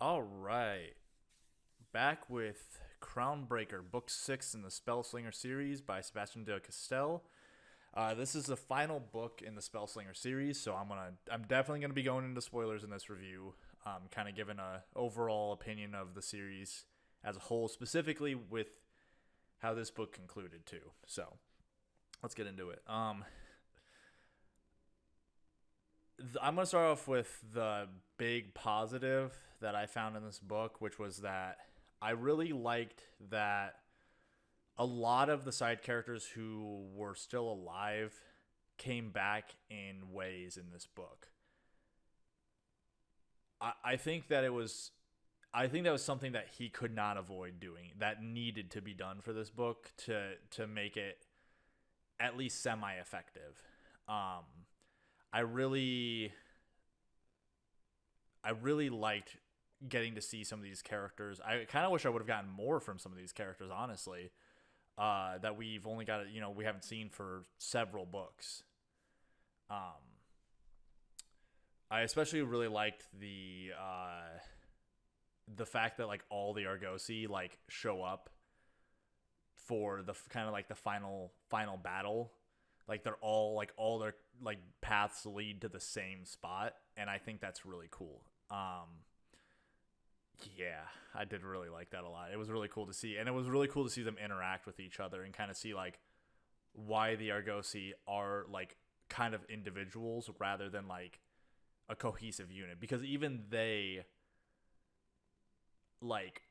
All right. Back with Crownbreaker, Book 6 in the Spellslinger series by Sebastien de Castell. This is the final book in the Spellslinger series, so I'm definitely gonna be going into spoilers in this review. Kind of giving a overall opinion of the series as a whole, specifically with how this book concluded too. So let's get into it. I'm gonna start off with the big positive that I found in this book, which was that I really liked that a lot of the side characters who were still alive came back in ways in this book. I think that it was I think that was something that he could not avoid doing. That needed to be done for this book to make it at least semi effective. Um, I really I really liked getting to see some of these characters. I kind of wish I would have gotten more from some of these characters, honestly. That we've only got, we haven't seen for several books. Um, I especially really liked the fact that like all the Argosi like show up for the kind of like the final battle. Like they're all their like paths lead to the same spot, and I think that's really cool. Yeah, I did really like that a lot. It was really cool to see, and it was really cool to see them interact with each other and kind of see like why the Argosi are like kind of individuals rather than like a cohesive unit, because even they like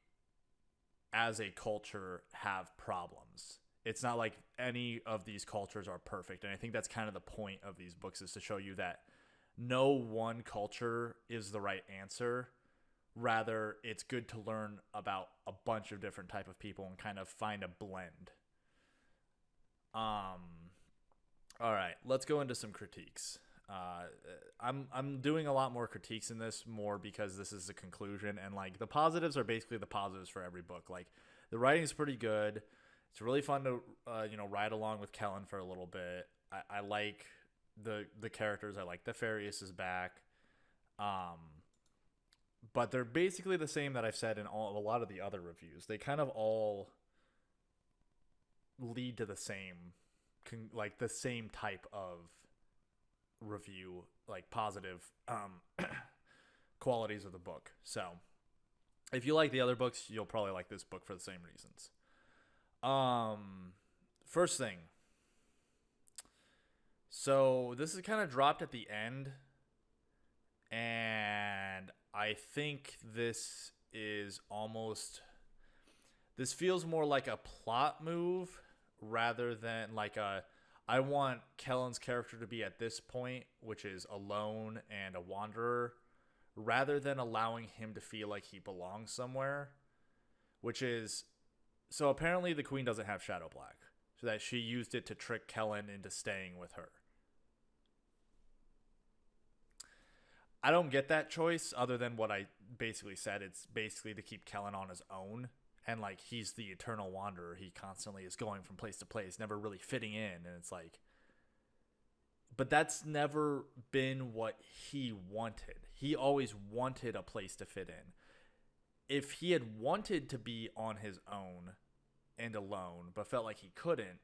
as a culture have problems. It's not like any of these cultures are perfect, and I think that's kind of the point of these books, is to show you that no one culture is the right answer. Rather, it's good to learn about a bunch of different type of people and kind of find a blend. Um, all right, let's go into some critiques. I'm doing a lot more critiques in this, more because this is the conclusion, and like the positives are basically the positives for every book. Like the writing is pretty good. It's really fun to ride along with Kellen for a little bit. I like the characters. I like the Farius is back. Um, but they're basically the same that I've said in a lot of the other reviews. They kind of all lead to the same, like the same type of review, like positive qualities of the book. So if you like the other books, you'll probably like this book for the same reasons. Um, First thing. So this is kind of dropped at the end, and I think this feels more like a plot move rather than like a I want Kellen's character to be at this point, which is alone and a wanderer, rather than allowing him to feel like he belongs somewhere, which is so apparently the queen doesn't have Shadow Black, so that she used it to trick Kellen into staying with her. I don't get that choice other than what I basically said. It's basically to keep Kellen on his own. And like he's the eternal wanderer. He constantly is going from place to place, never really fitting in. And it's like, but that's never been what he wanted. He always wanted a place to fit in. If he had wanted to be on his own and alone, but felt like he couldn't,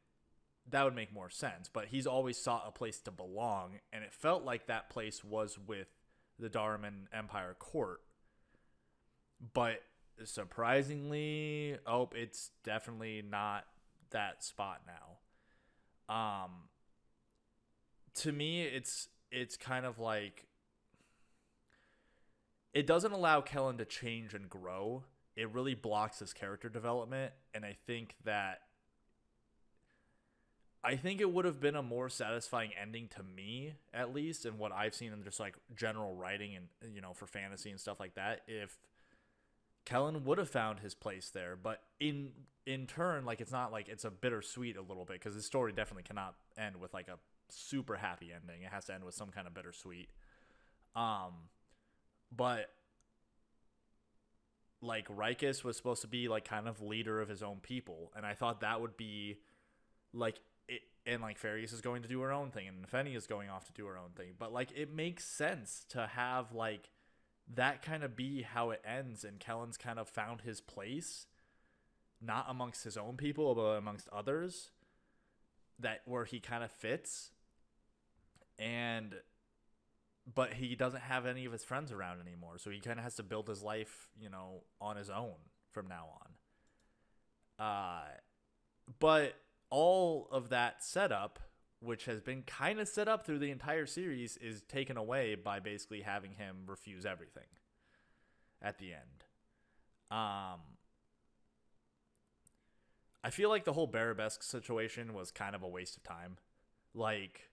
that would make more sense. But he's always sought a place to belong, and it felt like that place was with the Darman Empire court. But surprisingly, it's definitely not that spot now. Um, to me, it's kind of like it doesn't allow Kellen to change and grow. It really blocks his character development, and I think it would have been a more satisfying ending to me, at least, and what I've seen in just like general writing and for fantasy and stuff like that, if Kellen would have found his place there. But in turn, like it's not like it's a bittersweet a little bit, because his story definitely cannot end with like a super happy ending. It has to end with some kind of bittersweet. Um, but like Rikus was supposed to be like kind of leader of his own people, and I thought that would be like it, and like Farius is going to do her own thing, and Fenny is going off to do her own thing. But like it makes sense to have like that kind of be how it ends, and Kellen's kind of found his place, not amongst his own people, but amongst others, that where he kind of fits. But he doesn't have any of his friends around anymore, so he kind of has to build his life, on his own from now on. But all of that setup, which has been kind of set up through the entire series, is taken away by basically having him refuse everything at the end. I feel like the whole Barabesque situation was kind of a waste of time. Like,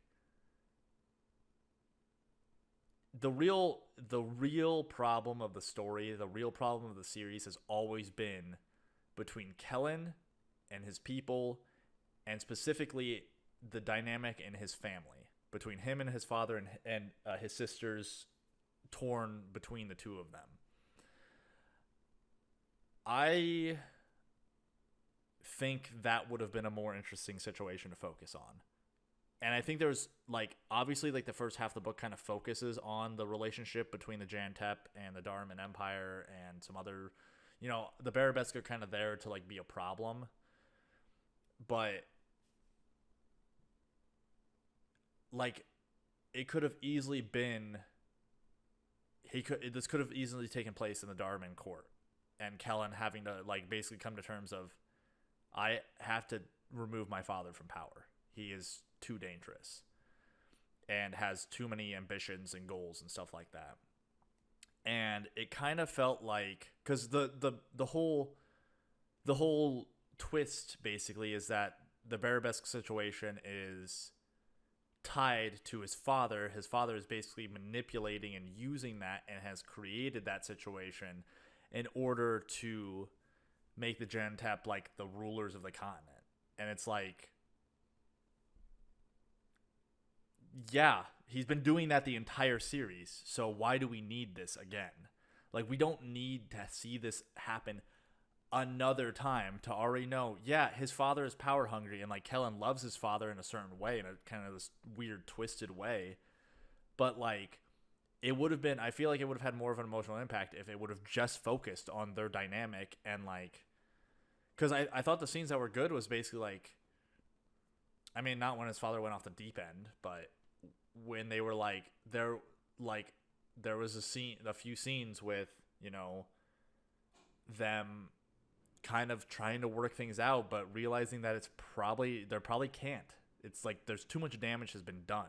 the real problem of the story, the real problem of the series has always been between Kellen and his people, and specifically the dynamic in his family, between him and his father and his sisters, torn between the two of them. I think that would have been a more interesting situation to focus on. And I think there's, obviously, the first half of the book kind of focuses on the relationship between the Jantep and the Darman Empire and some other, the Barabesque are kind of there to, be a problem. But, it could have easily been, this could have easily taken place in the Darman court. And Kellen having to, basically come to terms of, I have to remove my father from power. He is too dangerous and has too many ambitions and goals and stuff like that. And it kind of felt like, because the whole twist basically is that the Barabesque situation is tied to his father. His father is basically manipulating and using that, and has created that situation in order to make the Jantep the rulers of the continent. And it's yeah, he's been doing that the entire series, so why do we need this again? We don't need to see this happen another time to already know, yeah, his father is power hungry, and Kellen loves his father in a certain way, in a kind of this weird twisted way. But it would have been, I feel like it would have had more of an emotional impact if it would have just focused on their dynamic, and because I thought the scenes that were good was basically I mean, not when his father went off the deep end, but when they were there was a few scenes with, them kind of trying to work things out, but realizing that they probably can't. It's there's too much damage has been done.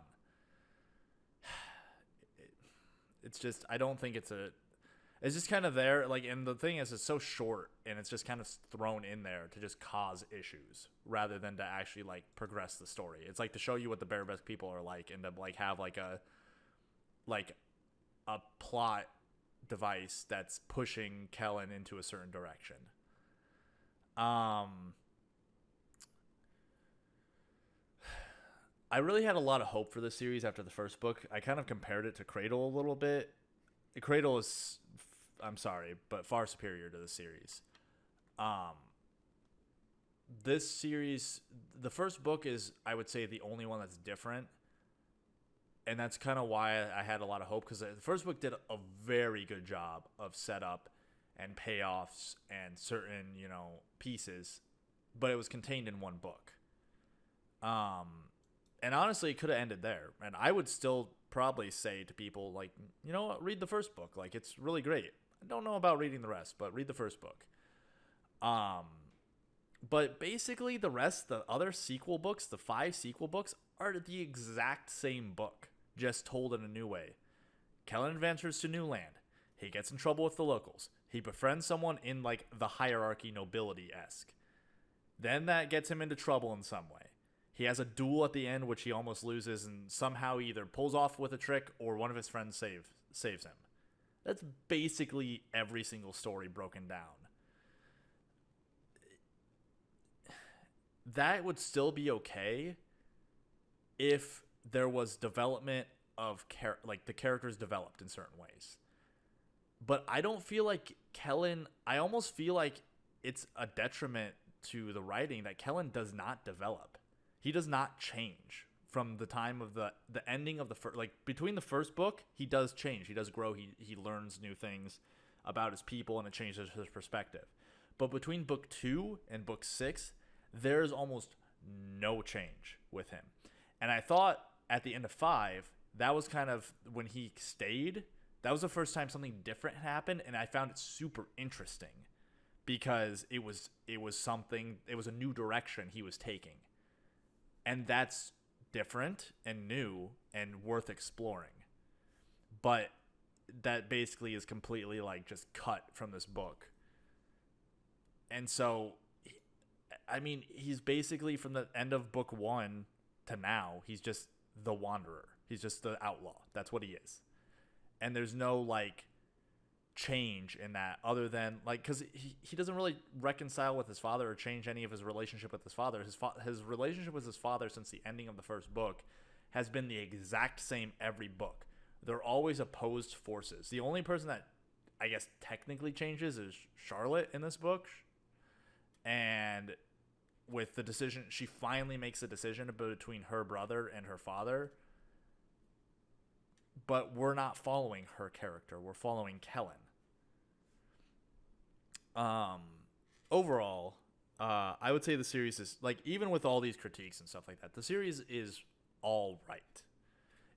It's just, I don't think it's just kind of there. And the thing is, it's so short, and it's just kind of thrown in there to just cause issues rather than to actually progress the story. It's to show you what the Barabesque people are and to have a plot device that's pushing Kellen into a certain direction. I really had a lot of hope for this series after the first book. I kind of compared it to Cradle a little bit. Cradle is, I'm sorry, but far superior to the series. This series, the first book is, I would say, the only one that's different. And that's kind of why I had a lot of hope, because the first book did a very good job of setup and payoffs and certain, pieces, but it was contained in one book. And honestly, it could have ended there. And I would still probably say to people, you know what, read the first book. It's really great. I don't know about reading the rest, but read the first book. But basically the rest, the other sequel books, the 5 sequel books, are the exact same book, just told in a new way. Kellen adventures to new land. He gets in trouble with the locals. He befriends someone in the hierarchy nobility-esque. Then that gets him into trouble in some way. He has a duel at the end, which he almost loses, and somehow he either pulls off with a trick or one of his friends saves him. That's basically every single story broken down. That would still be okay if there was development of the characters developed in certain ways. But I don't feel like Kellen, I almost feel like it's a detriment to the writing that Kellen does not develop. He does not change from the time of the ending of the first, like between the first book, he does change. He does grow. He learns new things about his people, and it changes his perspective. But between book 2 and book 6, there's almost no change with him. And I thought at the end of 5, that was kind of when he stayed. That was the first time something different happened, and I found it super interesting because it was a new direction he was taking. And that's different and new and worth exploring. But that basically is completely like just cut from this book. And so, I mean, he's basically from the end of book 1 to now, he's just the wanderer. He's just the outlaw. That's what he is. And there's no like change in that other than like, because he doesn't really reconcile with his father or change any of his relationship with his father. His relationship with his father since the ending of the first book has been the exact same every book. They're always opposed forces. The only person that I guess technically changes is Charlotte in this book. And with the decision, she finally makes a decision between her brother and her father. But we're not following her character. We're following Kellen. Overall, I would say the series is, like, even with all these critiques and stuff like that, the series is all right.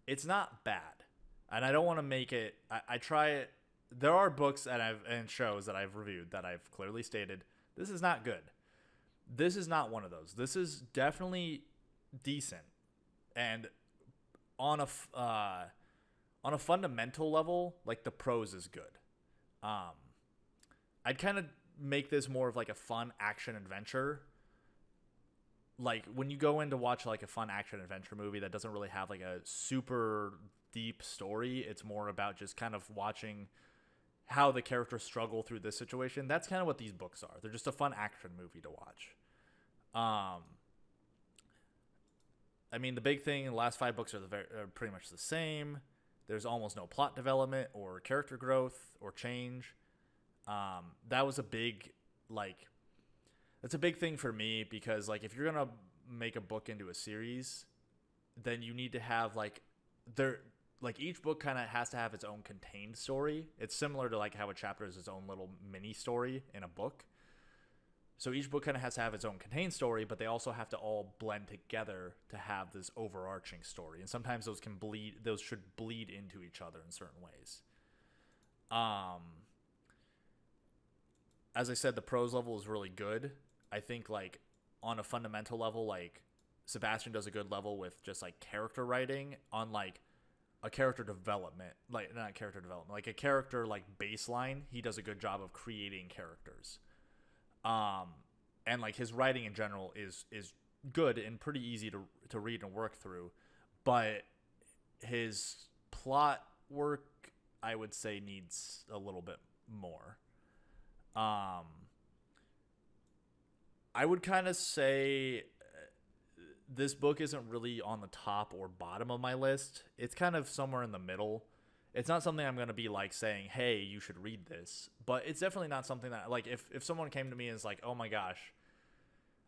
It's not bad. And I don't want to make it... I try it... There are books and shows that I've reviewed that I've clearly stated, this is not good. This is not one of those. This is definitely decent. And on a fundamental level, like, the prose is good. I'd kind of make this more of like a fun action adventure. Like when you go in to watch like a fun action adventure movie that doesn't really have like a super deep story, it's more about just kind of watching how the characters struggle through this situation. That's kind of what these books are. They're just a fun action movie to watch. I mean, the big thing, the last 5 books are pretty much the same. There's almost no plot development or character growth or change. That was a big, like, that's a big thing for me because, like, if you're going to make a book into a series, then you need to have, like, each book kind of has to have its own contained story. It's similar to, like, how a chapter is its own little mini story in a book. So each book kind of has to have its own contained story, but they also have to all blend together to have this overarching story. And sometimes those should bleed into each other in certain ways. As I said, the prose level is really good. I think, like, on a fundamental level, like, Sebastien does a good level with just, like, character writing on, like, a character development. Like, not character development. Like, a character, like, baseline. He does a good job of creating characters. And, like, his writing in general is good and pretty easy to read and work through. But his plot work, I would say, needs a little bit more. I would kind of say this book isn't really on the top or bottom of my list. It's kind of somewhere in the middle. It's not something I'm going to be like saying, hey, you should read this. But it's definitely not something that, like, if someone came to me and is like, oh my gosh,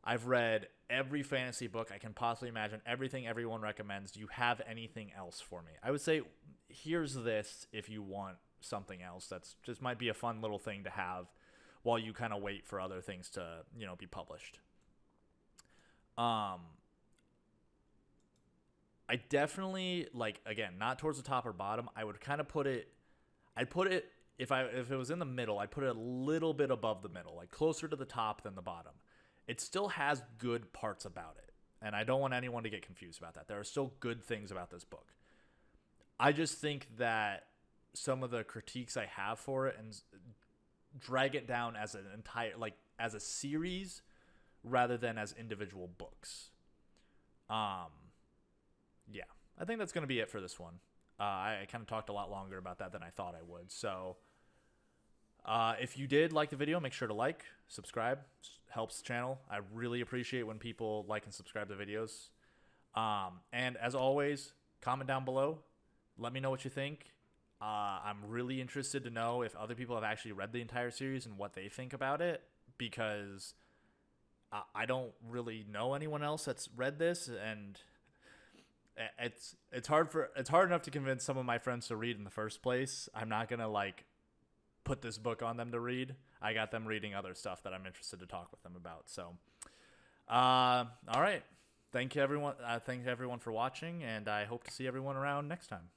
I've read every fantasy book I can possibly imagine, everything everyone recommends. Do you have anything else for me? I would say, here's this if you want something else. That's just might be a fun little thing to have while you kind of wait for other things to, you know, be published. I definitely, like, again, not towards the top or bottom. I would kind of put it, if it was in the middle, I'd put it a little bit above the middle, like closer to the top than the bottom. It still has good parts about it. And I don't want anyone to get confused about that. There are still good things about this book. I just think that some of the critiques I have for it and drag it down as an entire, like, as a series rather than as individual books. Yeah, I think that's going to be it for this one. I kind of talked a lot longer about that than I thought I would. So if you did like the video, make sure to like, subscribe. Helps the channel. I really appreciate when people like and subscribe to videos. And as always, comment down below. Let me know what you think. I'm really interested to know if other people have actually read the entire series and what they think about it, because I don't really know anyone else that's read this, and It's hard enough to convince some of my friends to read in the first place. I'm not gonna like put this book on them to read. I got them reading other stuff that I'm interested to talk with them about. So, all right. Thank you everyone. Thank you everyone for watching, and I hope to see everyone around next time.